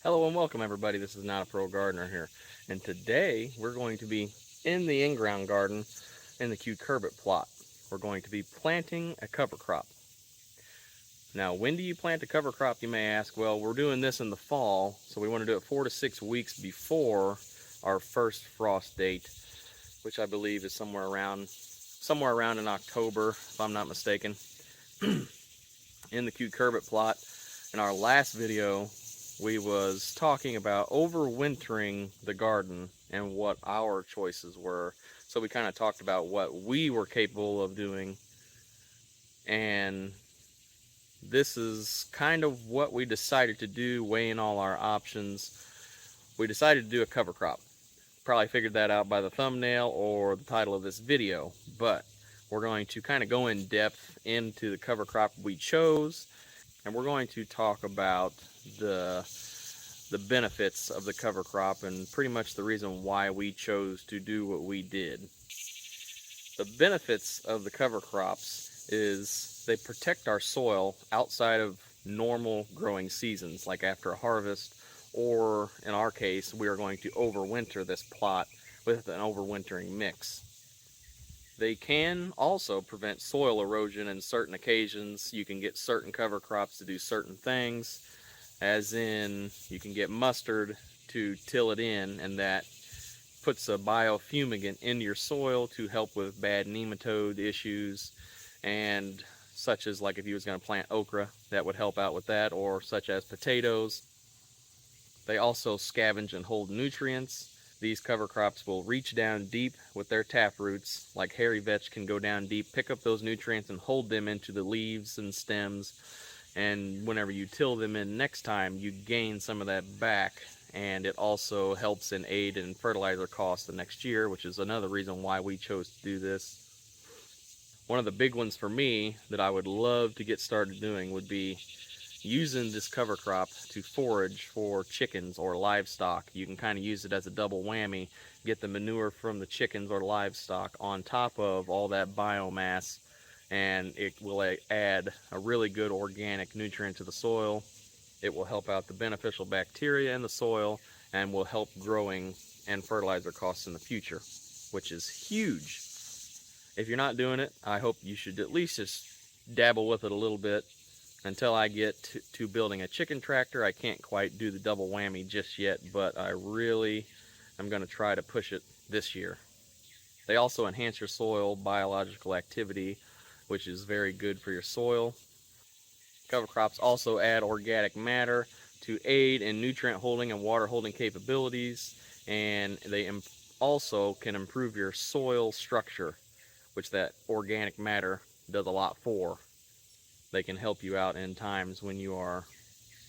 Hello and welcome everybody. This is Not a Pro Gardener here. And today we're going to be in the in-ground garden in the cucurbit plot. We're going to be planting a cover crop. Now, when do you plant a cover crop, you may ask? Well, we're doing this in the fall, so we want to do it 4 to 6 weeks before our first frost date, which I believe is somewhere around in October, if I'm not mistaken. In the cucurbit plot, in our last video, we was talking about overwintering the garden and what our choices were. So we kind of talked about what we were capable of doing, and this is kind of what we decided to do, weighing all our options. We decided to do a cover crop. Probably figured that out by the thumbnail or the title of this video, but we're going to kind of go in depth into the cover crop we chose, and we're going to talk about the benefits of the cover crop and pretty much the reason why we chose to do what we did. The benefits of the cover crops is they protect our soil outside of normal growing seasons, like after a harvest, or in our case, we are going to overwinter this plot with an overwintering mix. They can also prevent soil erosion in certain occasions. You can get certain cover crops to do certain things, as in you can get mustard to till it in, and that puts a biofumigant into your soil to help with bad nematode issues, and such as like if you was going to plant okra, that would help out with that, or such as potatoes. They also scavenge and hold nutrients. These cover crops will reach down deep with their tap roots, like hairy vetch can go down deep, pick up those nutrients and hold them into the leaves and stems, and whenever you till them in next time, you gain some of that back, and it also helps in aid in fertilizer costs the next year, which is another reason why we chose to do this. One of the big ones for me that I would love to get started doing would be using this cover crop to forage for chickens or livestock. You can kind of use it as a double whammy, get the manure from the chickens or livestock on top of all that biomass, and it will add a really good organic nutrient to the soil. It will help out the beneficial bacteria in the soil and will help growing and fertilizer costs in the future, which is huge. If you're not doing it, I hope you should at least just dabble with it a little bit. Until I get to building a chicken tractor, I can't quite do the double whammy just yet, but I really am going to try to push it this year. They also enhance your soil biological activity, which is very good for your soil. Cover crops also add organic matter to aid in nutrient holding and water holding capabilities, and they also can improve your soil structure, which that organic matter does a lot for. They can help you out in times when you are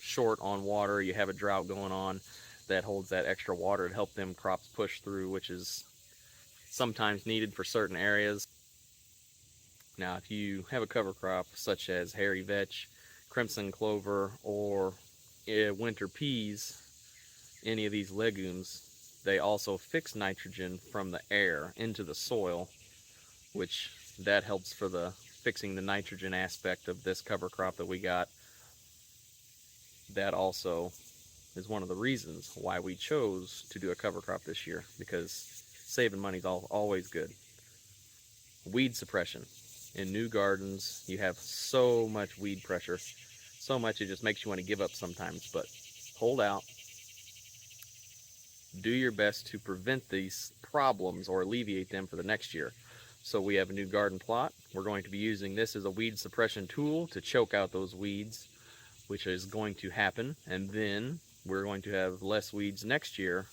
short on water, you have a drought going on, that holds that extra water to help them crops push through, which is sometimes needed for certain areas. Now, if you have a cover crop such as hairy vetch, crimson clover, or winter peas, any of these legumes, they also fix nitrogen from the air into the soil, which that helps for the fixing the nitrogen aspect of this cover crop that we got. That also is one of the reasons why we chose to do a cover crop this year, because saving money is always good. Weed suppression. In new gardens, you have so much weed pressure, so much it just makes you want to give up sometimes, but hold out. Do your best to prevent these problems or alleviate them for the next year. So we have a new garden plot. We're going to be using this as a weed suppression tool to choke out those weeds, which is going to happen. And then we're going to have less weeds next year.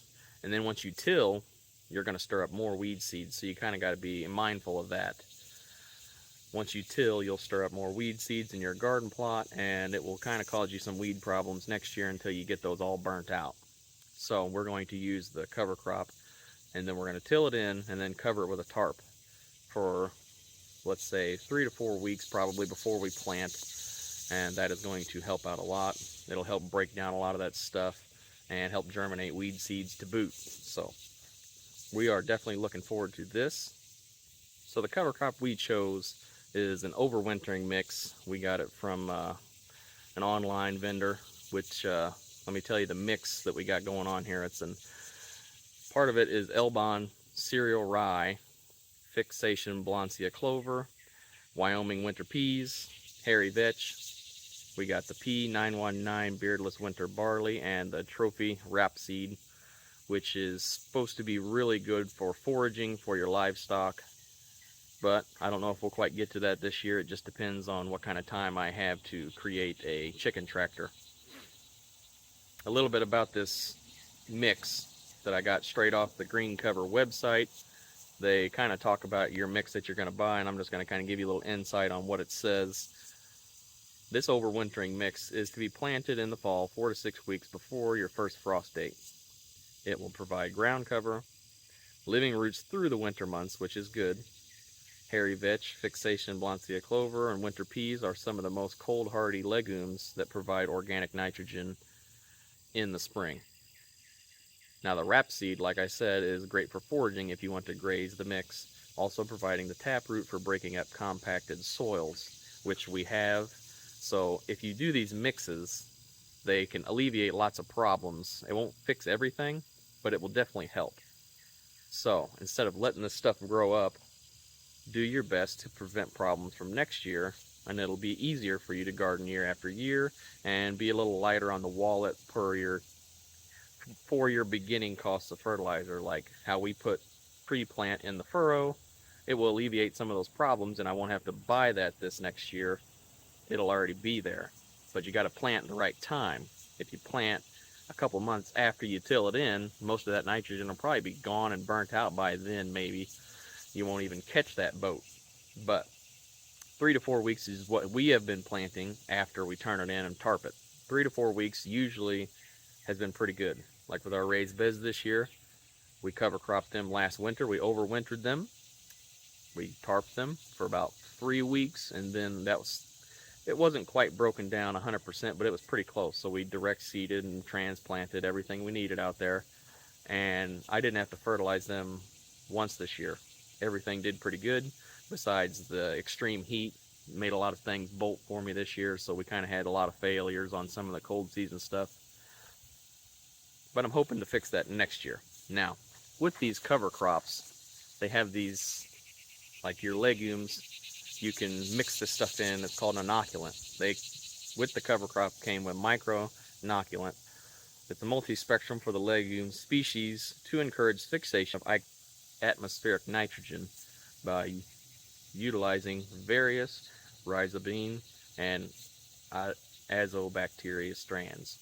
And then once you till, you're going to stir up more weed seeds. So you kind of got to be mindful of that. Once you till, you'll stir up more weed seeds in your garden plot, and it will kind of cause you some weed problems next year until you get those all burnt out. So we're going to use the cover crop, and then we're going to till it in and then cover it with a tarp for, let's say, 3 to 4 weeks probably before we plant, and that is going to help out a lot. It'll help break down a lot of that stuff and help germinate weed seeds to boot. So we are definitely looking forward to this. So the cover crop we chose is an overwintering mix. We got it from an online vendor, which let me tell you the mix that we got going on here. Part of it is Elbon cereal rye, fixation Blancea clover, Wyoming winter peas, hairy vetch. We got the P919 beardless winter barley and the trophy rapeseed, which is supposed to be really good for foraging for your livestock. But I don't know if we'll quite get to that this year. It just depends on what kind of time I have to create a chicken tractor. A little bit about this mix that I got straight off the Green Cover website. They kind of talk about your mix that you're going to buy, and I'm just going to kind of give you a little insight on what it says. This overwintering mix is to be planted in the fall 4 to 6 weeks before your first frost date. It will provide ground cover, living roots through the winter months, which is good. Hairy vetch, fixation Blancea clover, and winter peas are some of the most cold-hardy legumes that provide organic nitrogen in the spring. Now the rapeseed, like I said, is great for foraging if you want to graze the mix, also providing the taproot for breaking up compacted soils, which we have. So if you do these mixes, they can alleviate lots of problems. It won't fix everything, but it will definitely help. So instead of letting this stuff grow up, do your best to prevent problems from next year, and it'll be easier for you to garden year after year and be a little lighter on the wallet for your beginning costs of fertilizer, like how we put pre-plant in the furrow. It will alleviate some of those problems, and I won't have to buy that this next year. It'll already be there. But you got to plant in the right time. If you plant a couple months after you till it in, most of that nitrogen will probably be gone and burnt out by then. Maybe you won't even catch that boat. But 3 to 4 weeks is what we have been planting after we turn it in and tarp it. 3 to 4 weeks usually has been pretty good. Like with our raised beds this year, we cover cropped them last winter. We overwintered them. We tarped them for about 3 weeks, and then it wasn't quite broken down 100%, but it was pretty close. So we direct seeded and transplanted everything we needed out there, and I didn't have to fertilize them once this year. Everything did pretty good, besides the extreme heat made a lot of things bolt for me this year, so we kind of had a lot of failures on some of the cold season stuff. But I'm hoping to fix that next year. Now, with these cover crops, they have these, like your legumes, you can mix this stuff in. It's called an inoculant. With the cover crop came with micro inoculant. It's a multi-spectrum for the legume species to encourage fixation of atmospheric nitrogen by utilizing various rhizobine and azobacteria strands.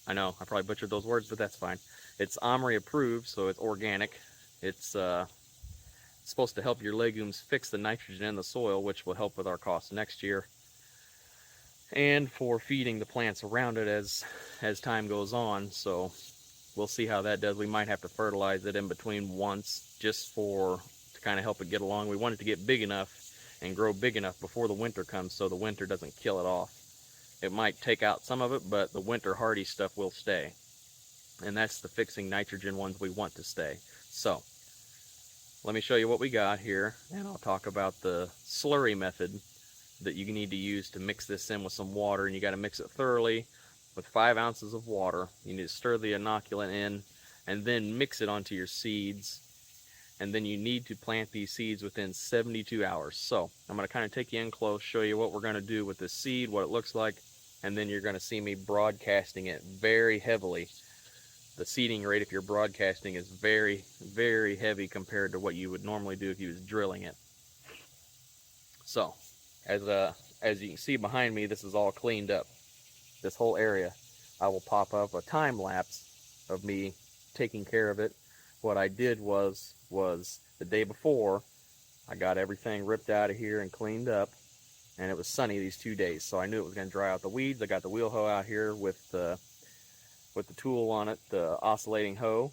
I know, I probably butchered those words, but that's fine. It's OMRI approved, so it's organic. It's supposed to help your legumes fix the nitrogen in the soil, which will help with our costs next year, and for feeding the plants around it as time goes on. So we'll see how that does. We might have to fertilize it in between once, just to kind of help it get along. We want it to get big enough and grow big enough before the winter comes, so the winter doesn't kill it off. It might take out some of it, but the winter hardy stuff will stay, and that's the fixing nitrogen ones we want to stay. So let me show you what we got here, and I'll talk about the slurry method that you need to use to mix this in with some water. And you got to mix it thoroughly with 5 ounces of water. You need to stir the inoculant in and then mix it onto your seeds, and then you need to plant these seeds within 72 hours. So I'm going to kind of take you in close, show you what we're going to do with this seed, what it looks like, and then you're going to see me broadcasting it very heavily. The seeding rate, if you're broadcasting, is very, very heavy compared to what you would normally do if you was drilling it. So, as you can see behind me, this is all cleaned up. This whole area, I will pop up a time lapse of me taking care of it. What I did was the day before, I got everything ripped out of here and cleaned up, and it was sunny these 2 days, so I knew it was going to dry out the weeds. I got the wheel hoe out here with the tool on it, the oscillating hoe,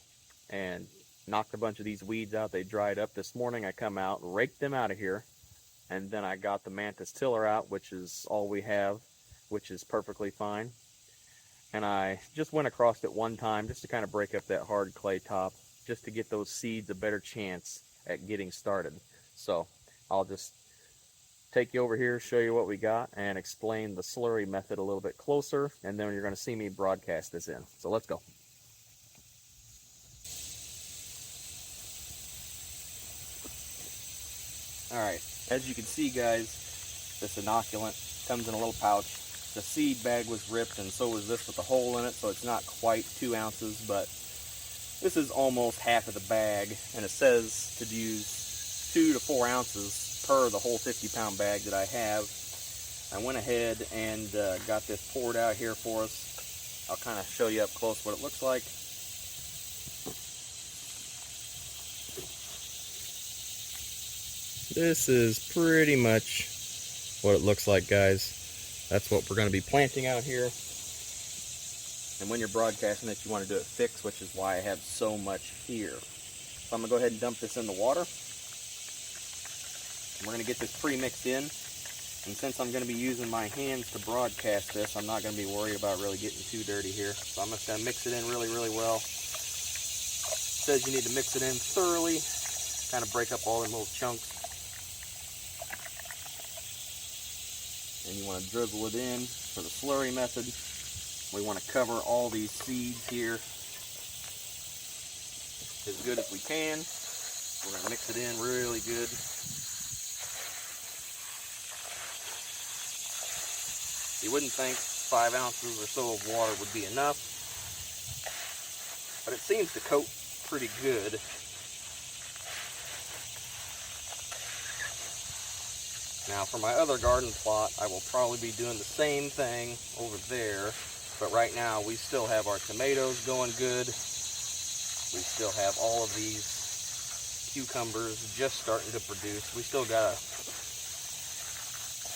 and knocked a bunch of these weeds out. They dried up. This morning I come out, raked them out of here, and then I got the Mantis tiller out, which is all we have, which is perfectly fine. And I just went across it one time just to kind of break up that hard clay top, just to get those seeds a better chance at getting started. So I'll just take you over here, show you what we got, and explain the slurry method a little bit closer, and then you're going to see me broadcast this in. So let's go. Alright, as you can see guys, this inoculant comes in a little pouch. The seed bag was ripped, and so was this with a hole in it, so it's not quite 2 ounces, but this is almost half of the bag, and it says to use 2 to 4 ounces per the whole 50-pound bag that I have. I went ahead and got this poured out here for us. I'll kind of show you up close what it looks like. This is pretty much what it looks like, guys. That's what we're going to be planting out here. And when you're broadcasting it, you want to do it fixed, which is why I have so much here. So I'm going to go ahead and dump this in the water. And we're going to get this pre-mixed in. And since I'm going to be using my hands to broadcast this, I'm not going to be worried about really getting too dirty here. So I'm just going to mix it in really, really well. It says you need to mix it in thoroughly, kind of break up all the little chunks. And you want to drizzle it in for the slurry method. We want to cover all these seeds here as good as we can. We're going to mix it in really good. You wouldn't think 5 ounces or so of water would be enough, but it seems to coat pretty good. Now for my other garden plot, I will probably be doing the same thing over there, but right now we still have our tomatoes going good. We still have all of these cucumbers just starting to produce. We still got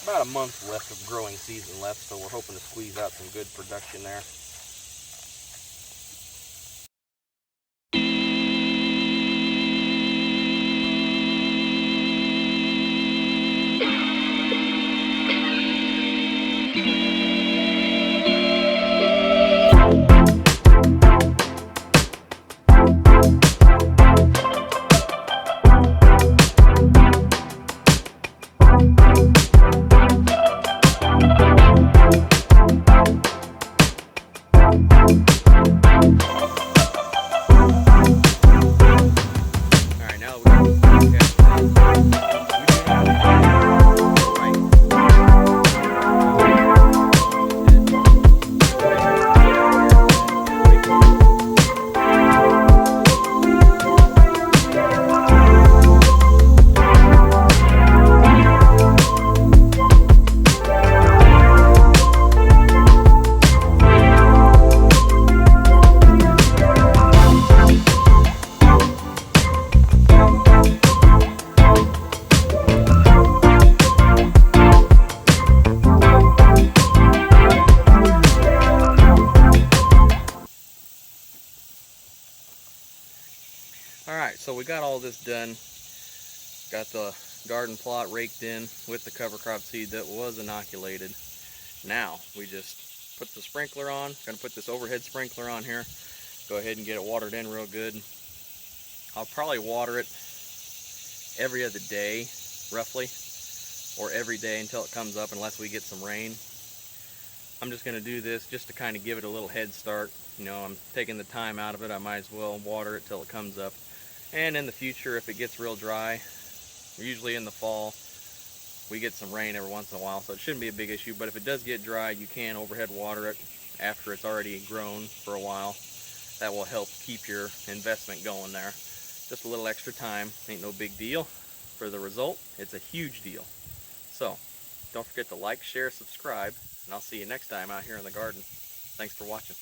about a month left of growing season left, so we're hoping to squeeze out some good production there. Alright, so we got all this done. Got the garden plot raked in with the cover crop seed that was inoculated. Now we just put the sprinkler on. Gonna put this overhead sprinkler on here. Go ahead and get it watered in real good. I'll probably water it every other day, roughly, or every day until it comes up, unless we get some rain. I'm just gonna do this just to kind of give it a little head start. You know, I'm taking the time out of it. I might as well water it till it comes up. And in the future, if it gets real dry, usually in the fall, we get some rain every once in a while, so it shouldn't be a big issue. But if it does get dry, you can overhead water it after it's already grown for a while. That will help keep your investment going there. Just a little extra time, ain't no big deal. For the result, it's a huge deal. So, don't forget to like, share, subscribe, and I'll see you next time out here in the garden. Thanks for watching.